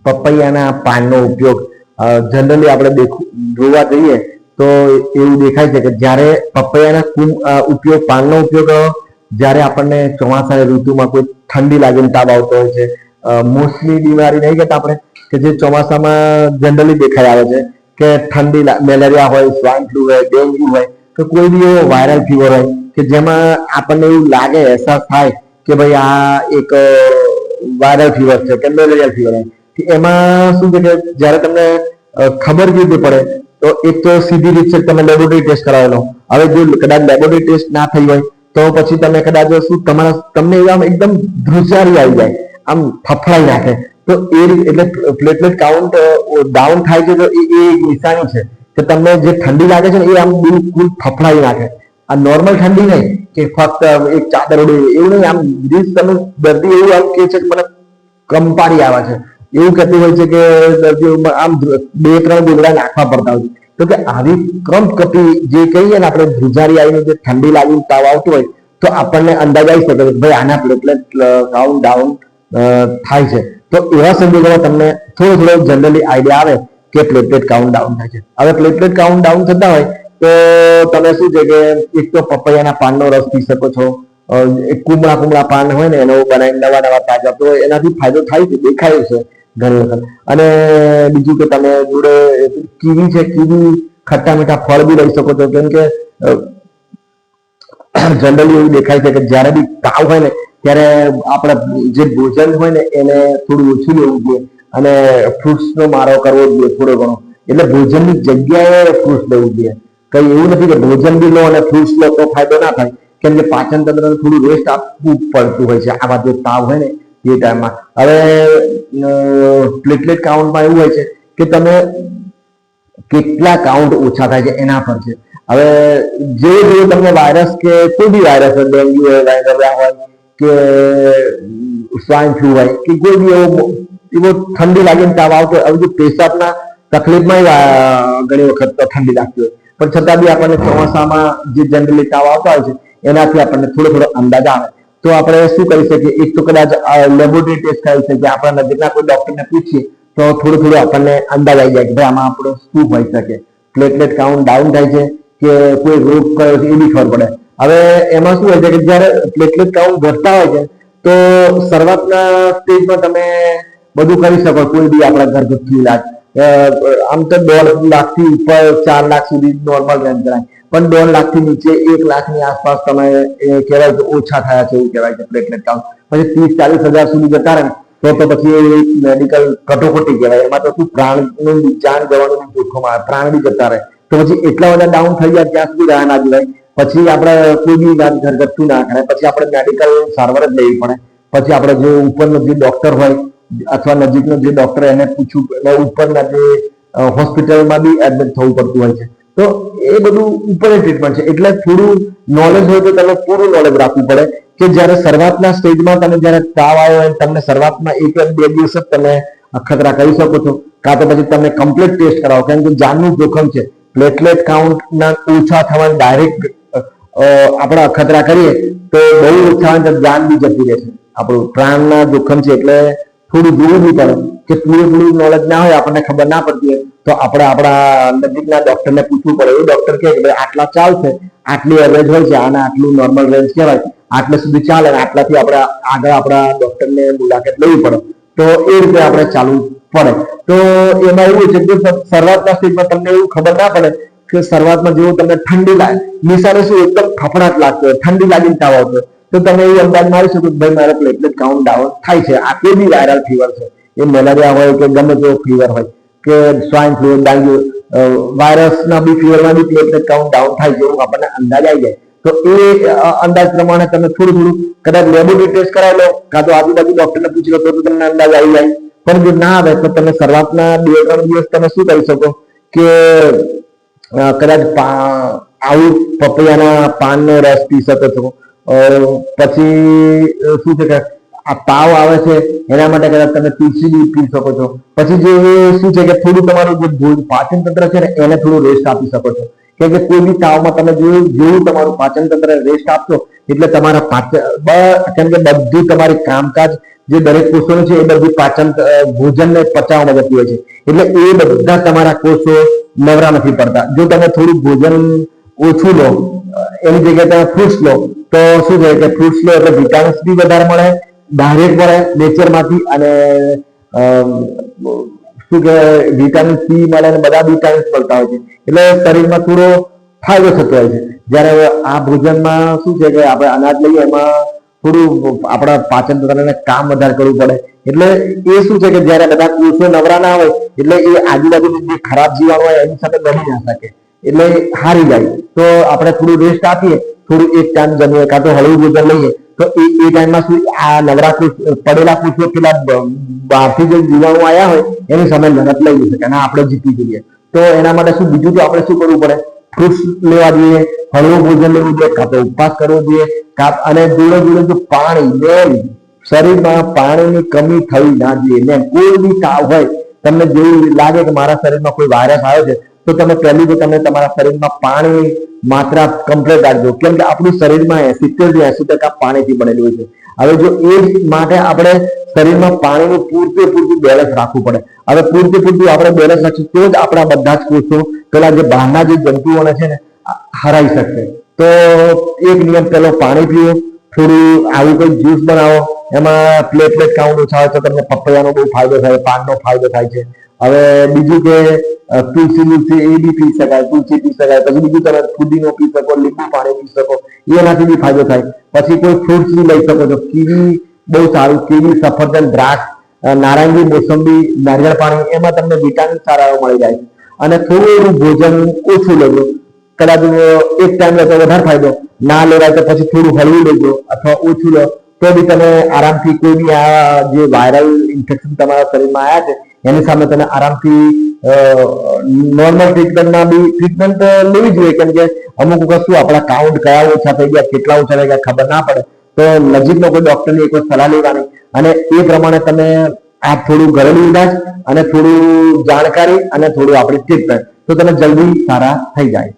પપૈયાના પાનનો ઉપયોગ જનરલી આપણે જોવા જઈએ તો એવું દેખાય છે કે જ્યારે પપૈયાના ઉપયોગ પાનનો ઉપયોગ જ્યારે આપણને ચોમાસાની ઋતુમાં કોઈ ઠંડી લાગીને તાવ આવતો હોય છે, મોસ્ટલી બીમારી નહીં કહેતા આપણે કે જે ચોમાસામાં જનરલી દેખાઈ આવે છે કે ઠંડી મેલેરિયા હોય, સ્વાઇન ફ્લુ હોય, ડેન્ગ્યુ હોય કે કોઈ બી એવો વાયરલ ફીવર હોય કે જેમાં આપણને એવું લાગે, અહેસાસ થાય કે ભાઈ આ એક વાયરલ ફીવર છે કે મેલેરિયા ફીવર હોય, કે એમાં શું છે કે જ્યારે તમને ખબર કેવી રીતે પડે તો એક તો સીધી રીત છે તમે લેબોરેટરી ટેસ્ટ કરાવેલો. હવે જો કદાચ લેબોરેટરી ટેસ્ટ ના થઈ હોય તો પછી તમે કદાચ શું તમને એકદમ ધ્રુજારી આવી જાય, આમ ફફડાઈ નાખે, તો એ એટલે પ્લેટલેટ કાઉન્ટ ડાઉન થાય છે તો એ નિશાની છે કે તમને જે ઠંડી લાગે છે ને એ આમ બિલકુલ ફફડાઈ નાખે. આ નોર્મલ ઠંડી નહીં કે ફક્ત એક ચાદર ઉડે એવું નહીં, આમ તમે દર્દી એવું આમ કે છે કે મને કંપારી આવે છે એવું કહેતું હોય છે કે દર્દીઓ આમ 2-3 ગોળા નાખવા પડતા હોય. તો કે આવી કંપકપી જે કહીએ ને આપણે ધ્રુજારી આવીને જે ઠંડી લાગીને તાવ આવતો હોય તો આપણને અંદાજ આવી શકે કે ભાઈ આના પ્લેટલેટ કાઉન્ટ ડાઉન થાય છે. તો એવા સંજોગોમાં તમને થોડો જનરલી આઈડિયા આવે કે પ્લેટલેટ કાઉન્ટ ડાઉન થાય છે. હવે પ્લેટલેટ કાઉન્ટ ડાઉન થતા હોય તો તમે શું છે કે એક તો પપૈયાના પાનનો રસ પી શકો છો, કુમળા પાન હોય ને એનો બનાવીને નવા તાજા, તો એનાથી ફાયદો થાય છે, દેખાય છે ઘણી વખત. અને બીજું કે તમે જોડે કીવી છે, કીવી ખટ્ટા મીઠા ફળ બી લઈ શકો છો, કેમ કે જનરલી એવું દેખાય છે કે જ્યારે બી તાવ હોય ને ત્યારે આપણે જે ભોજન હોય ને એને થોડું ઓછું લેવું જોઈએ અને ફ્રૂટ્સનો મારો કરવો જોઈએ થોડો ઘણો. એટલે ભોજનની જગ્યાએ ફ્રૂટ્સ લેવું જોઈએ. કઈ એવું નથી કે ભોજન બી લો અને ફ્રૂટ્સ લો તો ફાયદો ના થાય, કેમ કે પાચન તંત્રને થોડું રેસ્ટ આપવું પડતું હોય છે આવા જે તાવ હોય ને એ ટાઈમમાં. હવે પ્લેટલેટ કાઉન્ટમાં એવું હોય છે કે તમે કેટલા કાઉન્ટ ઓછા થાય છે એના પર છે. હવે જે તમને વાયરસ કે કોઈ બી વાયરસ હોય, ડેન્ગ્યુ હોય, વાયરસ હોય કે સ્વાઇન ફ્લુ હોય કે કોઈ બી એવો ઠંડી લાગીને તાવ આવતો હોય, હવે જો પેશાબના તકલીફમાં ઘણી વખત ઠંડી લાગતી હોય પણ છતાં બી આપણને ચોમાસામાં જે જનરલી તાવ આવતા હોય છે એનાથી આપણને થોડો અંદાજ આવે તો આપણે શું કરી શકીએ, એક તો કદાચ લેબોરેટરી ટેસ્ટ કરી શકીએ, આપણા નજીકના કોઈ ડોક્ટરને પૂછીએ તો થોડું આપણને અંદાજ આવી જાય કે ભાઈ આમાં આપણો શું હોઈ શકે, પ્લેટલેટ કાઉન્ટ ડાઉન થાય છે કે કોઈ રોગ કયો છે એ બી ખબર પડે. હવે એમાં શું હોય છે કે જ્યારે પ્લેટલેટ કાઉન્ટ ઘટતા હોય છે તો શરૂઆતના સ્ટેજમાં તમે બધું કરી શકો, કોઈ બી આપણા ઘરગથ્થુ ઇલાજ. આમ તો 1.5 લાખથી ઉપર 4 લાખ સુધી નોર્મલ રેન્જ કરાય, પણ 1.5 લાખથી નીચે 1 લાખની આસપાસ તમે કહેવાય કે ઓછા થયા છે એવું કહેવાય છે પ્લેટલેટ કાઉન્ટ. પછી 30-40 હજાર સુધી જતા રહે તો પછી મેડિકલ કટોકટી કહેવાય. એમાં તો શું પ્રાણનું જાન જવાનું જોખમ આવે, પ્રાણ બી જતા રહે. તો પછી એટલા બધા ડાઉન થઈ જાય ત્યાં સુધી રાહ ના જોવાય. પછી આપણે કોઈ બી ઇલાજ ઘરગથ્થુ ના કરાય, પછી આપણે મેડિકલ સારવાર જ લેવી પડે. પછી આપણે જે ઉપરનો જે ડોક્ટર હોય અથવા નજીકનો જે ડોક્ટર એને પૂછવું, ઉપરના જે હોસ્પિટલમાં બી એડમિટ થવું પડતું હોય છે. તો એ બધું ઉપરની ટ્રીટમેન્ટ છે. એટલે થોડું નોલેજ હોય તો તમે પૂરું નોલેજ રાખવું પડે કે જ્યારે શરૂઆતના સ્ટેજમાં તમે જ્યારે તાવ આવ્યો હોય તમને શરૂઆતમાં 1-2 દિવસ જ તમે અખતરા કરી શકો છો, કાં તો પછી તમે કમ્પ્લીટ ટેસ્ટ કરાવો, કેમ કે જાનનું જોખમ છે. પ્લેટલેટ કાઉન્ટના ઓછા થવાના ડાયરેક્ટ આપણે અખતરા કરીએ તો બહુ ઓછા હોય તો જાન બી જતી રહે છે, આપણું પ્રાણના જોખમ છે. એટલે થોડું જોવું બી પડે કે પૂરેપૂરું નોલેજ ના હોય, આપણને ખબર ના પડતી હોય તો આપણે આપણા નજીકના ડોક્ટરને પૂછવું પડે. એ ડોક્ટર કહે કે આટલા ચાલશે, આટલી એવરેજ હોય છે, આને આટલું નોર્મલ રેન્જ કહેવાય, આટલે સુધી ચાલે, આટલાથી આપણે આગળ આપણા ડોક્ટરને મુલાકાત લેવી પડે. તો એ રીતે આપણે ચાલવું પડે. તો એમાં એવું છે કે શરૂઆતના સ્ટેજમાં તમને એવું ખબર ના પડે કે શરૂઆતમાં જેવું તમને ઠંડી લાગે, નિશાને શું એકદમ ફફડાટ લાગતો હોય, ઠંડી લાગીને તાવ આવતો હોય, તો તમે એ અંદાજ મારી શકો કે ભાઈ મારે પ્લેટલેટ કાઉન્ટ ડાઉન થાય છે, આ કોઈ બી વાયરલ ફીવર છે, એ મેલેરિયા હોય કે ગમે તેવો ફીવર હોય કે સ્વાઇન ફ્લુ, ડેન્ગ્યુ, વાયરસના બી ફીવરમાં બી પ્લેટલેટ કાઉન્ટ ડાઉન થાય છે એવું આપણને અંદાજ આવી જાય. તો એ અંદાજ પ્રમાણે તમે થોડું કદાચ લેબોરેટરી ટેસ્ટ કરાવી લો, કાં તો આજુબાજુ ડોક્ટરને પૂછી લો તો તમને અંદાજ આવી જાય. પણ જો ના આવે તો તમે શરૂઆતના 2-3 દિવસ તમે શું કરી શકો કે કદાચ આવું પપૈયાના પાનનો રસ પી શકો છો. પછી શું છે કે આ તાવ આવે છે એના માટે કદાચ તમે તુલસી બી પી શકો છો. પછી જે શું છે કે થોડું તમારું જે પાચન તંત્ર છે ને એને થોડું રેસ્ટ આપી શકો છો, કેમ કે કોઈ બી તાવમાં તમે જેવું તમારું પાચન તંત્ર રેસ્ટ આપશો એટલે તમારા કેમ કે બધું તમારી કામકાજ જે દરેક કોષોનું છે એ બધી પાચન ભોજનને પચાવવામાં જતી હોય છે, એટલે એ બધા તમારા કોષો નવરા નથી પડતા. જો તમે થોડું ભોજન ઓછું લો, એની જગ્યાએ તમે ફ્રૂટ્સ લો, તો શું છે કે ફ્રૂટ્સ લો એટલે વિટામિન્સ બી વધારે મળે, ડાયરેક્ટ મળે નેચરમાંથી, અને શું કે વિટામિન સી મળે અને બધા વિટામિન્સ મળતા હોય છે, એટલે શરીરમાં થોડો ફાયદો થતો હોય છે. જ્યારે આ ભોજનમાં શું છે કે આપણે અનાજ લઈએ એમાં થોડું આપણા પાચન તંત્રને કામ વધારે કરવું પડે, એટલે એ શું છે કે જ્યારે બધા કોષો નવરા ના હોય એટલે એ આજુબાજુની જે ખરાબ જીવાણુ હોય એની સાથે લડી ના શકે, એટલે હારી જાય. તો આપણે થોડું રેસ્ટ આપીએ, થોડું એક ટાઈમ જમીએ કાં તો હળવું ભોજન લઈએ, તો એ ટાઈમમાં શું આ નવરા પડેલા કોષો પેલા બહારથી જે જીવાણુ આવ્યા હોય એની સામે લડત લઈ શકે અને આપણે જીતી જઈએ. તો એના માટે શું બીજું તો આપણે શું કરવું પડે, ફ્રૂટ્સ લેવા જોઈએ, હળવું ભોજન લેવું જોઈએ, કાં તો ઉપવાસ કરવો જોઈએ, અને જોડે જોડે જો પાણી, શરીરમાં પાણીની કમી થવી ના જોઈએ. કોઈ બી તાવ હોય, તમને જેવું લાગે કે મારા શરીરમાં કોઈ વાયરસ આવ્યો છે, તો તમે પહેલી તો તમે તમારા શરીરમાં પાણીની માત્રા કમ્પ્લીટ રાખજો, કેમ કે આપણું શરીરમાં 70-80% પાણીથી બનેલું હોય છે. હવે જો એ માટે આપણે શરીરમાં પાણીનું પૂરતું બેલેન્સ રાખવું પડે. હવે પૂરતું આપણે બેલેન્સ રાખીશું તો જ આપણા બધા જ કોષો પેલા જે બહારના જે જંતુઓને છે ને હરાઈ શકશે. તો એક નિયમ પેલો પાણી પીવો, થોડું આવું કોઈ જ્યુસ બનાવો, એમાં પ્લેટલેટ કાઉન્ટ ઓછા હોય તો તમને પપૈયાનો બહુ ફાયદો થાય, પાનનો ફાયદો થાય છે. હવે બીજું કે તુલસી એ બી પી શકાય, તુલસી પી શકાય, પછી બીજું તમે ફુદીનો પી શકો, લીંબુ પાણી પી શકો, એનાથી બી ફાયદો થાય. પછી કોઈ ફ્રૂટ્સ બી લઈ શકો છો, કીવી બહુ સારું, કીવી, સફરજન, દ્રાક્ષ, નારંગી, મોસંબી, નારિયેળ પાણી, એમાં તમને વિટામિન સારા મળી જાય. અને થોડું ભોજન ઓછું લેજો, કદાચ એક ટાઈમ લો તો વધારે ફાયદો, ના લેવાય તો પછી થોડું હળવું લેજો અથવા ઓછું લો તો બી તમે આરામથી કોઈ બી આ જે વાયરલ ઇન્ફેક્શન તમારા શરીરમાં આવ્યા છે એની સામે તમે આરામથી નોર્મલ ટ્રીટમેન્ટ લેવી જોઈએ. કેમ કે અમુક વખત શું આપણા કાઉન્ટ કયા ઓછા થઈ ગયા, કેટલા ઓછા થઈ ગયા ખબર ના પડે, તો નજીકનો કોઈ ડોક્ટરની એક સલાહ લેવાની, અને એ પ્રમાણે તમે આ થોડું ઘરેલું ઇલાજ અને થોડું જાણકારી અને થોડું આપણી ટ્રીટમેન્ટ, તો તમે જલ્દી સારા થઈ જાય.